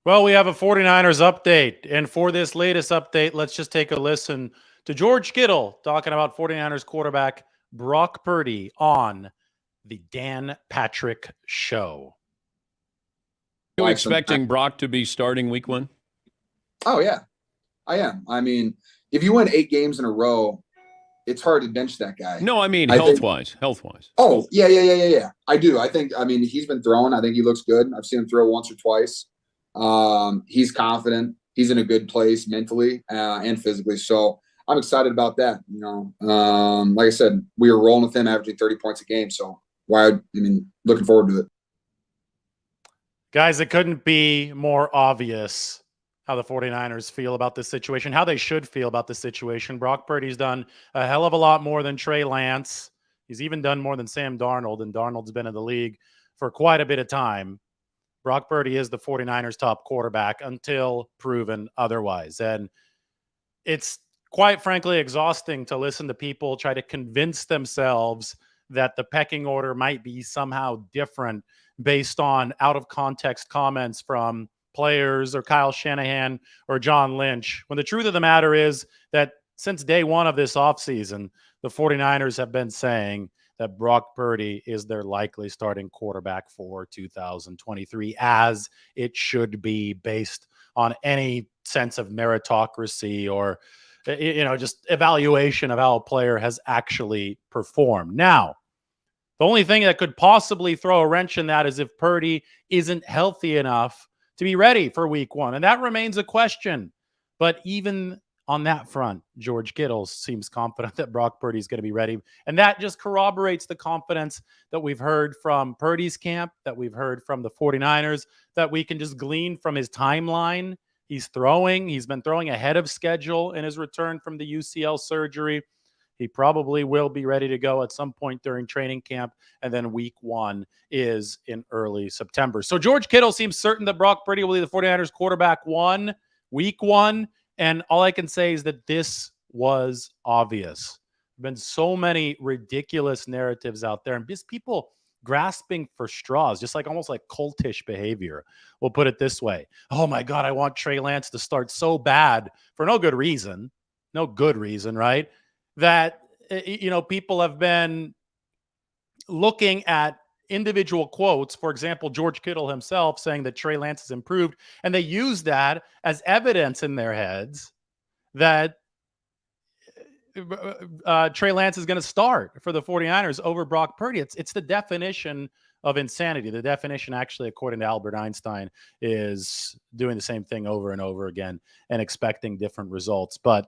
Well, we have a 49ers update. And for this latest update, let's just take a listen to George Kittle talking about 49ers quarterback Brock Purdy on the Dan Patrick Show. Are you expecting Brock to be starting week one? Oh, yeah, I am. I mean, if you win 8 games in a row, it's hard to bench that guy. No, I mean health-wise. Oh, yeah. I do. I mean, he's been throwing. I think he looks good. I've seen him throw once or twice. He's confident. He's in a good place mentally and physically. So I'm excited about that. Like I said, we were rolling with him, averaging 30 points a game. So looking forward to it. Guys, it couldn't be more obvious how the 49ers feel about this situation, how they should feel about this situation. Brock Purdy's done a hell of a lot more than Trey Lance. He's even done more than Sam Darnold, and Darnold's been in the league for quite a bit of time. Brock Purdy is the 49ers' top quarterback until proven otherwise. And it's quite frankly exhausting to listen to people try to convince themselves that the pecking order might be somehow different based on out-of-context comments from players or Kyle Shanahan or John Lynch, when the truth of the matter is that since day one of this offseason, the 49ers have been saying that Brock Purdy is their likely starting quarterback for 2023, as it should be based on any sense of meritocracy or, just evaluation of how a player has actually performed. Now, the only thing that could possibly throw a wrench in that is if Purdy isn't healthy enough to be ready for week one. And that remains a question. But even on that front, George Kittle seems confident that Brock Purdy is going to be ready. And that just corroborates the confidence that we've heard from Purdy's camp, that we've heard from the 49ers, that we can just glean from his timeline. He's been throwing ahead of schedule in his return from the UCL surgery. He probably will be ready to go at some point during training camp, and then week one is in early September. So George Kittle seems certain that Brock Purdy will be the 49ers quarterback week one, and all I can say is that this was obvious. There have been so many ridiculous narratives out there, and just people grasping for straws, just like almost like cultish behavior. We'll put it this way. Oh my God, I want Trey Lance to start so bad for no good reason, right? That, people have been looking at individual quotes. For example, George Kittle himself saying that Trey Lance has improved, and they use that as evidence in their heads that Trey Lance is going to start for the 49ers over Brock Purdy. It's the definition of insanity. The definition, actually, according to Albert Einstein, is doing the same thing over and over again and expecting different results. But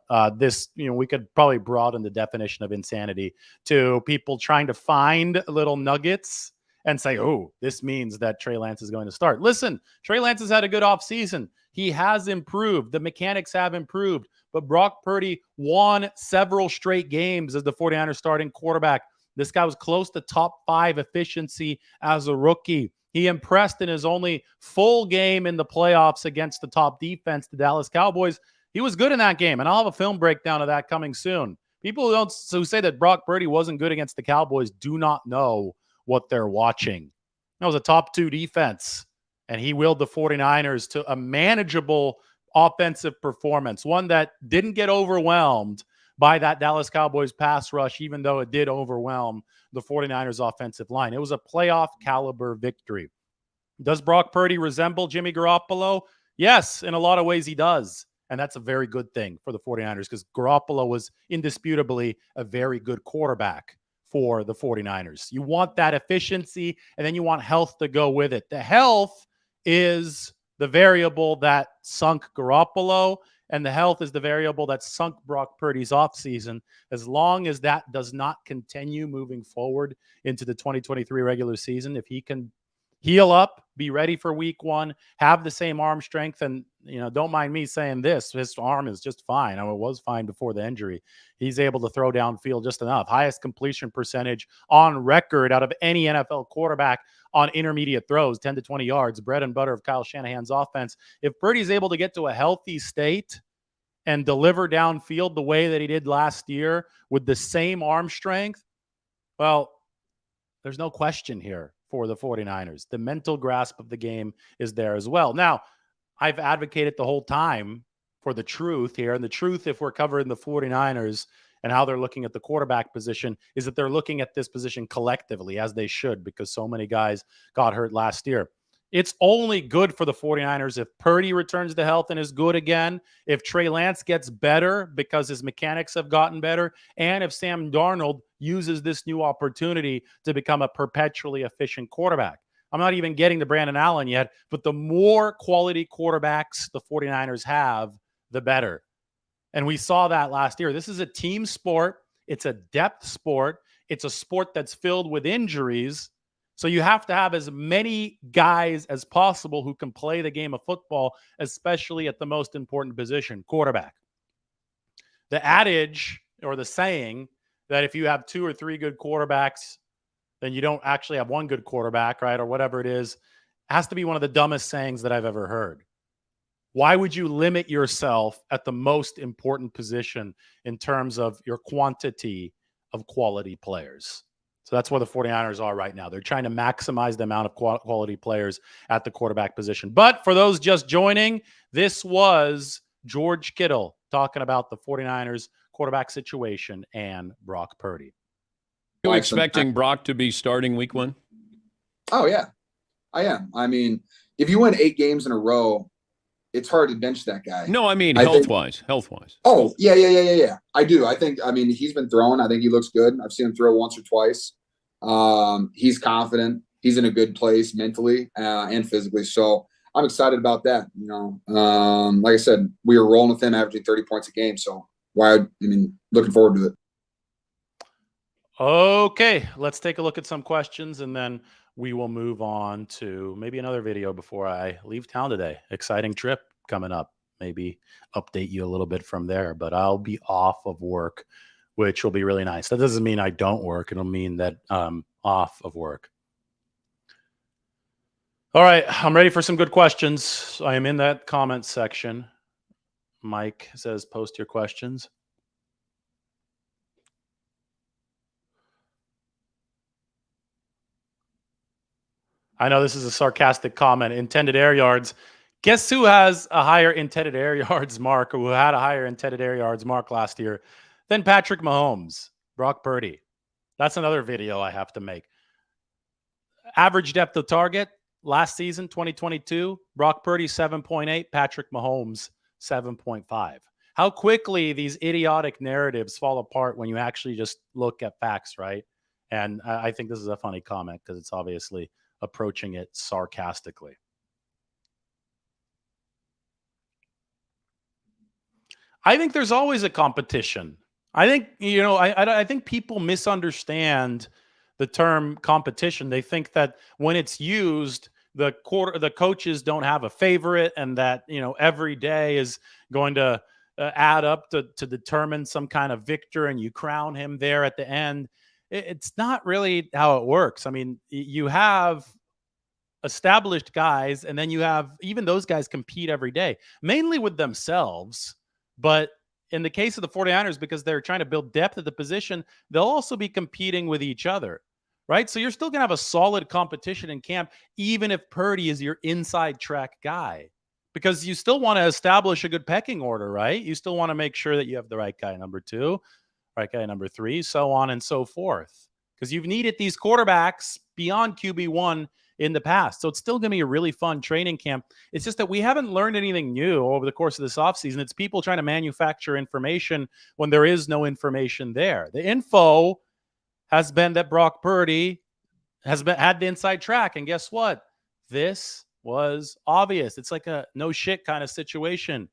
we could probably broaden the definition of insanity to people trying to find little nuggets and say, oh, this means that Trey Lance is going to start. Listen, Trey Lance has had a good offseason. He has improved. The mechanics have improved. But Brock Purdy won several straight games as the 49ers starting quarterback. This guy was close to top 5 efficiency as a rookie. He impressed in his only full game in the playoffs against the top defense, the Dallas Cowboys. He was good in that game, and I'll have a film breakdown of that coming soon. People who say that Brock Purdy wasn't good against the Cowboys do not know what they're watching. That was a top 2 defense, and he willed the 49ers to a manageable offensive performance, one that didn't get overwhelmed by that Dallas Cowboys pass rush, even though it did overwhelm the 49ers offensive line. It was a playoff caliber victory. Does Brock Purdy resemble Jimmy Garoppolo? Yes, in a lot of ways he does. And that's a very good thing for the 49ers because Garoppolo was indisputably a very good quarterback for the 49ers. You want that efficiency, and then you want health to go with it. The health is the variable that sunk Garoppolo, and the health is the variable that sunk Brock Purdy's offseason. As long as that does not continue moving forward into the 2023 regular season, if he can heal up, be ready for week one, have the same arm strength, and don't mind me saying this, his arm is just fine. It was fine before the injury. He's able to throw downfield just enough. Highest completion percentage on record out of any NFL quarterback on intermediate throws, 10 to 20 yards, bread and butter of Kyle Shanahan's offense. If Purdy's able to get to a healthy state and deliver downfield the way that he did last year with the same arm strength, well, there's no question here for the 49ers. The mental grasp of the game is there as well. Now, I've advocated the whole time for the truth here. And the truth, if we're covering the 49ers and how they're looking at the quarterback position, is that they're looking at this position collectively, as they should, because so many guys got hurt last year. It's only good for the 49ers if Purdy returns to health and is good again, if Trey Lance gets better because his mechanics have gotten better, and if Sam Darnold uses this new opportunity to become a perpetually efficient quarterback. I'm not even getting to Brandon Allen yet, but the more quality quarterbacks the 49ers have, the better. And we saw that last year. This is a team sport. It's a depth sport. It's a sport that's filled with injuries. So you have to have as many guys as possible who can play the game of football, especially at the most important position, quarterback. The adage or the saying that if you have 2 or 3 good quarterbacks, then you don't actually have one good quarterback, right? Or whatever it is, has to be one of the dumbest sayings that I've ever heard. Why would you limit yourself at the most important position in terms of your quantity of quality players? So that's where the 49ers are right now. They're trying to maximize the amount of quality players at the quarterback position. But for those just joining, this was George Kittle talking about the 49ers quarterback situation and Brock Purdy. Are you expecting Brock to be starting week 1? Oh, yeah, I am. I mean, if you win 8 games in a row, it's hard to bench that guy. No, I mean, health-wise. Oh, yeah. I do. I mean, he's been throwing. I think he looks good. I've seen him throw once or twice. He's confident. He's in a good place mentally and physically. So I'm excited about that. You know, like I said, we were rolling with him, averaging 30 points a game. So looking forward to it. Okay, let's take a look at some questions, and then we will move on to maybe another video before I leave town today. Exciting trip coming up. Maybe update you a little bit from there, but I'll be off of work, which will be really nice. That doesn't mean I don't work. It'll mean that I'm off of work. All right, I'm ready for some good questions. I am in that comment section. Mike says, post your questions. I know this is a sarcastic comment. Intended air yards. Guess who has a higher intended air yards mark, or who had a higher intended air yards mark last year than Patrick Mahomes? Brock Purdy. That's another video I have to make. Average depth of target last season, 2022, Brock Purdy 7.8, Patrick Mahomes 7.5. How quickly these idiotic narratives fall apart when you actually just look at facts, right? And I think this is a funny comment because it's obviously approaching it sarcastically. I think there's always a competition. I think, I think people misunderstand the term competition. They think that when it's used, the coaches don't have a favorite, and that, every day is going to add up to determine some kind of victor, and you crown him there at the end. It's not really how it works. I mean, you have established guys, and then you have even those guys compete every day, mainly with themselves. But in the case of the 49ers, because they're trying to build depth at the position, they'll also be competing with each other, right? So you're still going to have a solid competition in camp, even if Purdy is your inside track guy, because you still want to establish a good pecking order, right? You still want to make sure that you have the right guy number 2, right guy number 3, so on and so forth, because you've needed these quarterbacks beyond QB1 in the past. So it's still going to be a really fun training camp. It's just that we haven't learned anything new over the course of this offseason. It's people trying to manufacture information when there is no information there. The info has been that Brock Purdy had the inside track. And guess what? This was obvious. It's like a no shit kind of situation.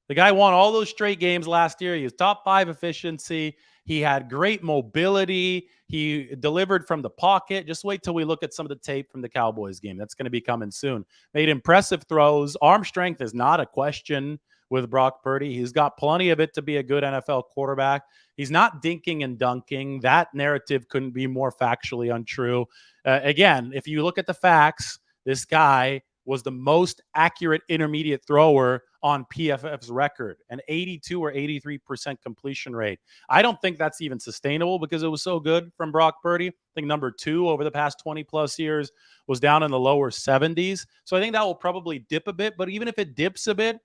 The guy won all those straight games last year. He was top 5 efficiency. He had great mobility. He delivered from the pocket. Just wait till we look at some of the tape from the Cowboys game. That's going to be coming soon. Made impressive throws. Arm strength is not a question with Brock Purdy. He's got plenty of it to be a good NFL quarterback. He's not dinking and dunking. That narrative couldn't be more factually untrue. Again, if you look at the facts, this guy was the most accurate intermediate thrower on PFF's record, an 82 or 83% completion rate. I don't think that's even sustainable because it was so good from Brock Purdy. I think number 2 over the past 20 plus years was down in the lower 70s. So I think that will probably dip a bit, but even if it dips a bit,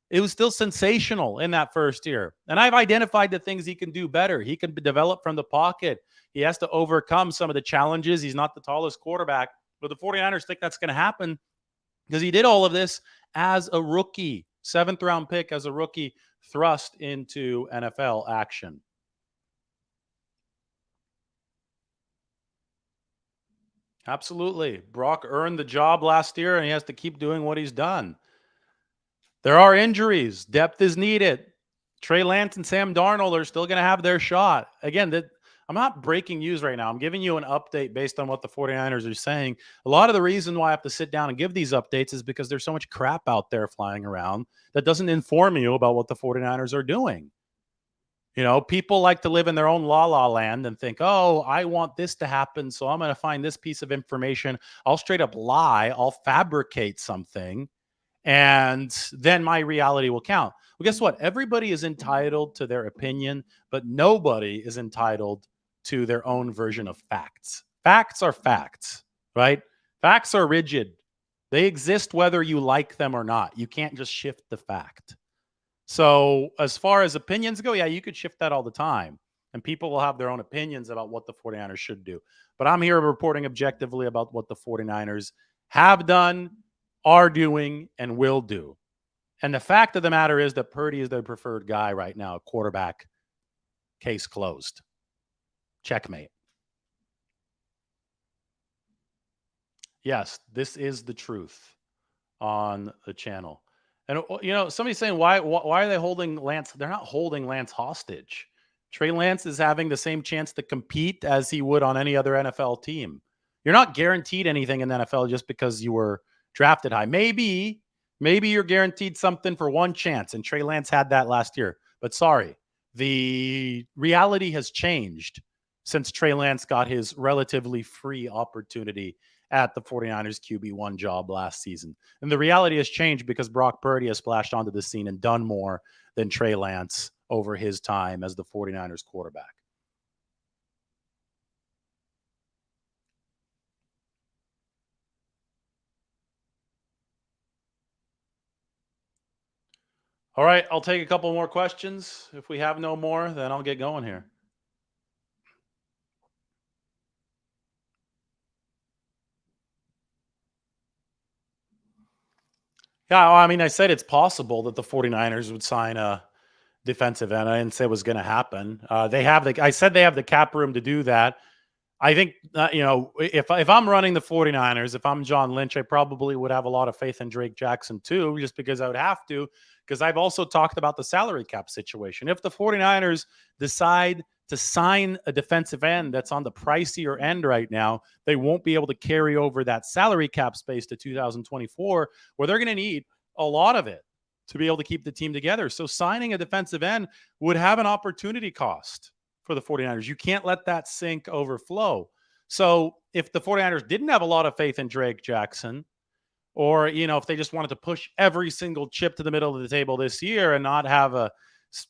it was still sensational in that first year. And I've identified the things he can do better. He can develop from the pocket. He has to overcome some of the challenges. He's not the tallest quarterback, but the 49ers think that's going to happen because he did all of this as a rookie, 7th round pick as a rookie, thrust into NFL action. Absolutely. Brock earned the job last year, and he has to keep doing what he's done. There are injuries. Depth is needed. Trey Lance and Sam Darnold are still going to have their shot. Again, I'm not breaking news right now. I'm giving you an update based on what the 49ers are saying. A lot of the reason why I have to sit down and give these updates is because there's so much crap out there flying around that doesn't inform you about what the 49ers are doing. You know, people like to live in their own la-la land and think, oh, I want this to happen, so I'm going to find this piece of information. I'll straight up lie. I'll fabricate something, and then my reality will count. Well, guess what? Everybody is entitled to their opinion, but nobody is entitled to their own version of facts. Facts are facts, right? Facts are rigid. They exist whether you like them or not. You can't just shift the fact. So as far as opinions go, yeah, you could shift that all the time. And people will have their own opinions about what the 49ers should do. But I'm here reporting objectively about what the 49ers have done, are doing, and will do. And the fact of the matter is that Purdy is their preferred guy right now, quarterback. Case closed. Checkmate. Yes, this is the truth on the channel. And, you know, somebody's saying, why are they holding Lance? They're not holding Lance hostage. Trey Lance is having the same chance to compete as he would on any other NFL team. You're not guaranteed anything in the NFL just because you were drafted high. Maybe you're guaranteed something for one chance, and Trey Lance had that last year. But sorry, the reality has changed since Trey Lance got his relatively free opportunity at the 49ers QB1 job last season. And the reality has changed because Brock Purdy has splashed onto the scene and done more than Trey Lance over his time as the 49ers quarterback. All right, I'll take a couple more questions. If we have no more, then I'll get going here. Yeah, well, I mean, I said it's possible that the 49ers would sign a defensive end. I didn't say it was going to happen. I said they have the cap room to do that. I think, you know, if I'm running the 49ers, if I'm John Lynch, I probably would have a lot of faith in Drake Jackson too, just because I would have to, because I've also talked about the salary cap situation. If the 49ers decide to sign a defensive end that's on the pricier end right now, they won't be able to carry over that salary cap space to 2024, where they're going to need a lot of it to be able to keep the team together. So signing a defensive end would have an opportunity cost for the 49ers. You can't let that sink overflow. So if the 49ers didn't have a lot of faith in Drake Jackson, or, you know, if they just wanted to push every single chip to the middle of the table this year and not have a,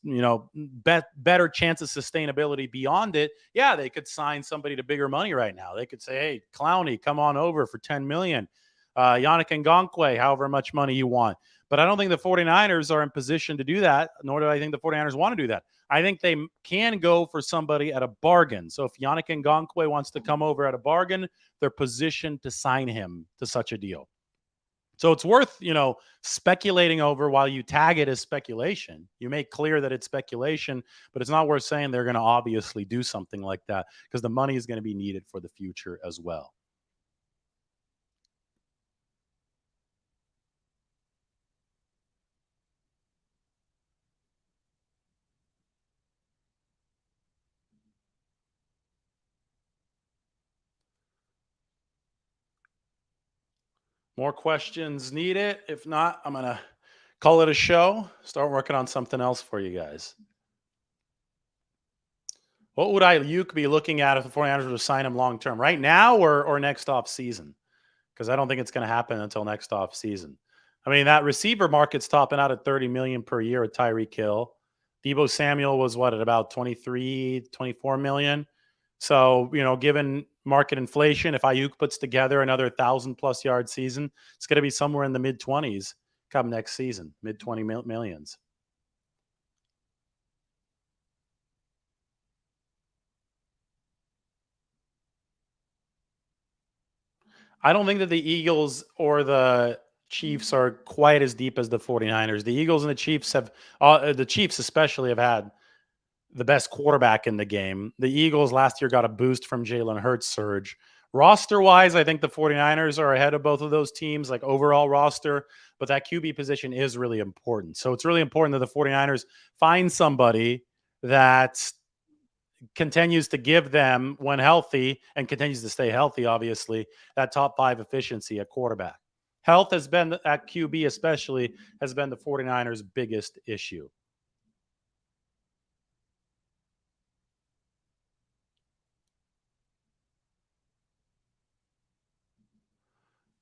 you know, better chance of sustainability beyond it, yeah, they could sign somebody to bigger money right now. They could say, hey, Clowney, come on over for $10 million. Yannick Ngakoue, however much money you want. But I don't think the 49ers are in position to do that, nor do I think the 49ers want to do that. I think they can go for somebody at a bargain. So if Yannick Ngakoue wants to come over at a bargain, they're positioned to sign him to such a deal. So it's worth, you know, speculating over while you tag it as speculation. You make clear that it's speculation, but it's not worth saying they're going to obviously do something like that because the money is going to be needed for the future as well. More questions needed. If not, I'm going to call it a show. Start working on something else for you guys. What would Ayuk be looking at if the 49ers were to sign him long term? Right now or next off season? Because I don't think it's going to happen until next off season. I mean, that receiver market's topping out at $30 million per year at Tyreek Hill. Deebo Samuel was at about 23, 24 million. So, given market inflation, if Ayuk puts together another 1,000+ yard season, it's going to be somewhere in the mid 20s come next season, mid 20 millions. I don't think that the Eagles or the Chiefs are quite as deep as the 49ers. The Eagles and the Chiefs the Chiefs especially have had the best quarterback in the game. The Eagles last year got a boost from Jalen Hurts' surge. Roster-wise, I think the 49ers are ahead of both of those teams, like overall roster, but that QB position is really important. So it's really important that the 49ers find somebody that continues to give them, when healthy, and continues to stay healthy, obviously, that top 5 efficiency at quarterback. Health has been, at QB especially, has been the 49ers' biggest issue.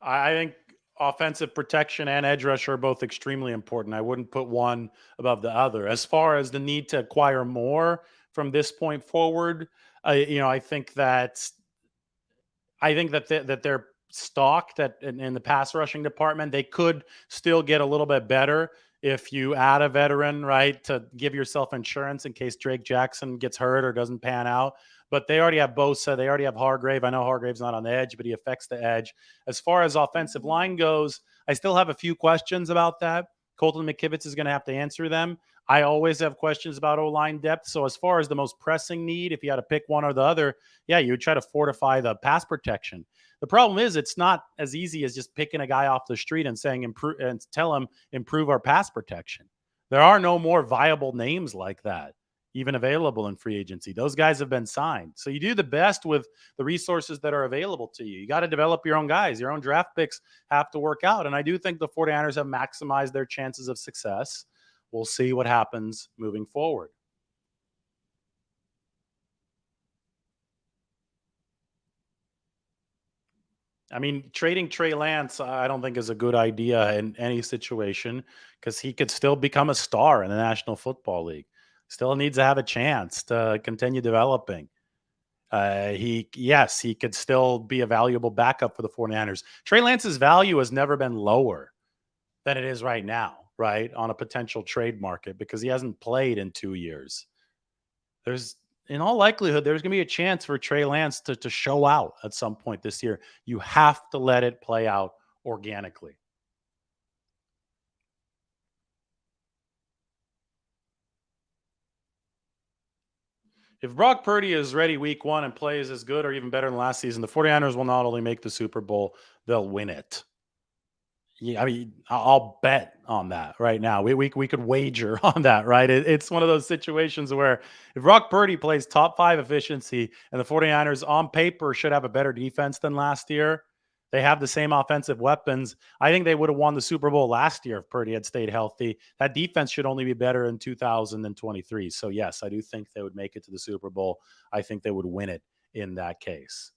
I think offensive protection and edge rush are both extremely important. I wouldn't put one above the other. As far as the need to acquire more from this point forward, I think that they're stocked in the pass rushing department. They could still get a little bit better if you add a veteran, right, to give yourself insurance in case Drake Jackson gets hurt or doesn't pan out. But they already have Bosa. They already have Hargrave. I know Hargrave's not on the edge, but he affects the edge. As far as offensive line goes, I still have a few questions about that. Colton McKivitz is going to have to answer them. I always have questions about O-line depth. So as far as the most pressing need, if you had to pick one or the other, yeah, you would try to fortify the pass protection. The problem is it's not as easy as just picking a guy off the street and saying improve and tell him improve our pass protection. There are no more viable names like that even available in free agency. Those guys have been signed. So you do the best with the resources that are available to you. You got to develop your own guys. Your own draft picks have to work out. And I do think the 49ers have maximized their chances of success. We'll see what happens moving forward. I mean, trading Trey Lance, I don't think is a good idea in any situation because he could still become a star in the National Football League. Still needs to have a chance to continue developing. He could still be a valuable backup for the 49ers. Trey Lance's value has never been lower than it is right now, right, on a potential trade market because he hasn't played in 2 years. In all likelihood, there's going to be a chance for Trey Lance to show out at some point this year. You have to let it play out organically. If Brock Purdy is ready week 1 and plays as good or even better than last season, the 49ers will not only make the Super Bowl, they'll win it. Yeah, I mean, I'll bet on that right now. We could wager on that, right? It's one of those situations where if Brock Purdy plays top 5 efficiency and the 49ers on paper should have a better defense than last year, they have the same offensive weapons. I think they would have won the Super Bowl last year if Purdy had stayed healthy. That defense should only be better in 2023. So, yes, I do think they would make it to the Super Bowl. I think they would win it in that case.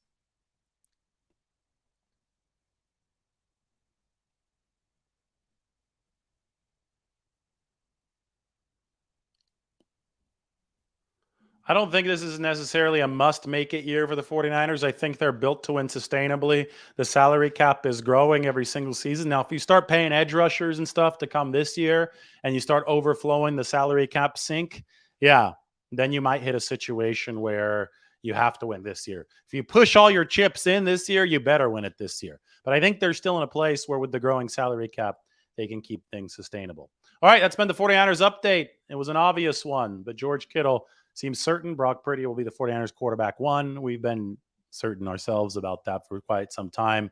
I don't think this is necessarily a must-make-it year for the 49ers. I think they're built to win sustainably. The salary cap is growing every single season. Now, if you start paying edge rushers and stuff to come this year and you start overflowing the salary cap sink, yeah, then you might hit a situation where you have to win this year. If you push all your chips in this year, you better win it this year. But I think they're still in a place where with the growing salary cap, they can keep things sustainable. All right, that's been the 49ers update. It was an obvious one, but George Kittle seems certain Brock Purdy will be the 49ers quarterback 1. We've been certain ourselves about that for quite some time.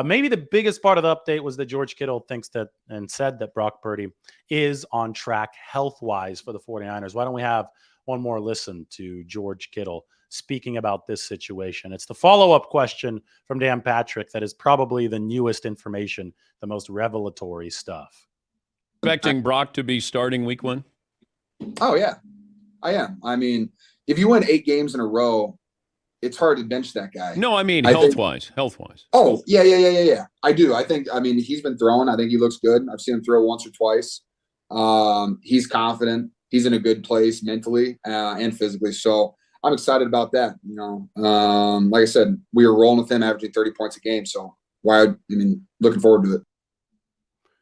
Maybe the biggest part of the update was that George Kittle thinks that and said that Brock Purdy is on track health-wise for the 49ers. Why don't we have one more listen to George Kittle speaking about this situation? It's the follow-up question from Dan Patrick that is probably the newest information, the most revelatory stuff. Expecting Brock to be starting week 1? Oh, yeah. I am. I mean, if you win 8 games in a row, it's hard to bench that guy. No, I mean I think- health-wise. Oh, yeah. I do. I think, I mean, he's been throwing. I think he looks good. I've seen him throw once or twice. He's confident. He's in a good place mentally and physically. So I'm excited about that. You know, like I said, we were rolling with him, averaging 30 points a game. So looking forward to it.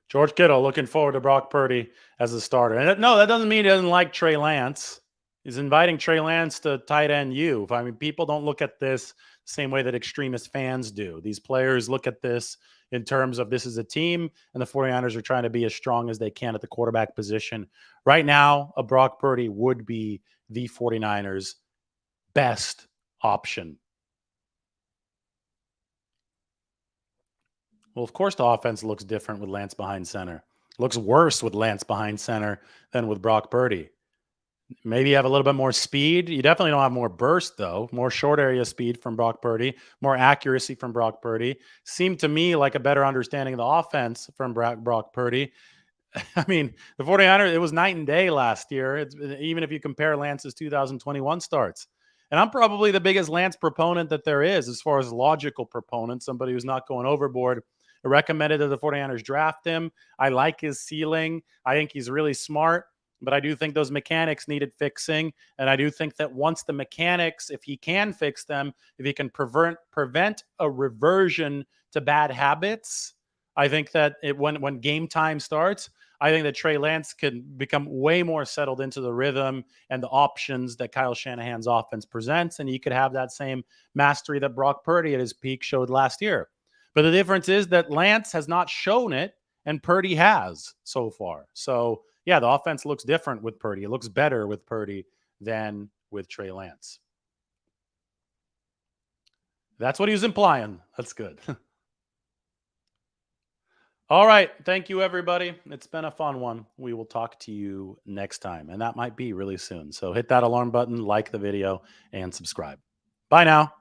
George Kittle looking forward to Brock Purdy as a starter. And no, that doesn't mean he doesn't like Trey Lance. He's inviting Trey Lance to tight end U. I mean, people don't look at this the same way that extremist fans do. These players look at this in terms of this is a team, and the 49ers are trying to be as strong as they can at the quarterback position. Right now, a Brock Purdy would be the 49ers' best option. Well, of course, the offense looks different with Lance behind center. Looks worse with Lance behind center than with Brock Purdy. Maybe you have a little bit more speed. You definitely don't have more burst, though. More short area speed from Brock Purdy. More accuracy from Brock Purdy. Seemed to me like a better understanding of the offense from Brock Purdy. I mean, the 49ers, it was night and day last year. Even if you compare Lance's 2021 starts. And I'm probably the biggest Lance proponent that there is as far as logical proponent, somebody who's not going overboard. I recommended that the 49ers draft him. I like his ceiling. I think he's really smart. But I do think those mechanics needed fixing. And I do think that once the mechanics, if he can fix them, if he can prevent a reversion to bad habits, I think that when game time starts, I think that Trey Lance can become way more settled into the rhythm and the options that Kyle Shanahan's offense presents. And he could have that same mastery that Brock Purdy at his peak showed last year. But the difference is that Lance has not shown it and Purdy has so far. So, yeah, the offense looks different with Purdy. It looks better with Purdy than with Trey Lance. That's what he was implying. That's good. All right. Thank you, everybody. It's been a fun one. We will talk to you next time, and that might be really soon. So hit that alarm button, like the video, and subscribe. Bye now.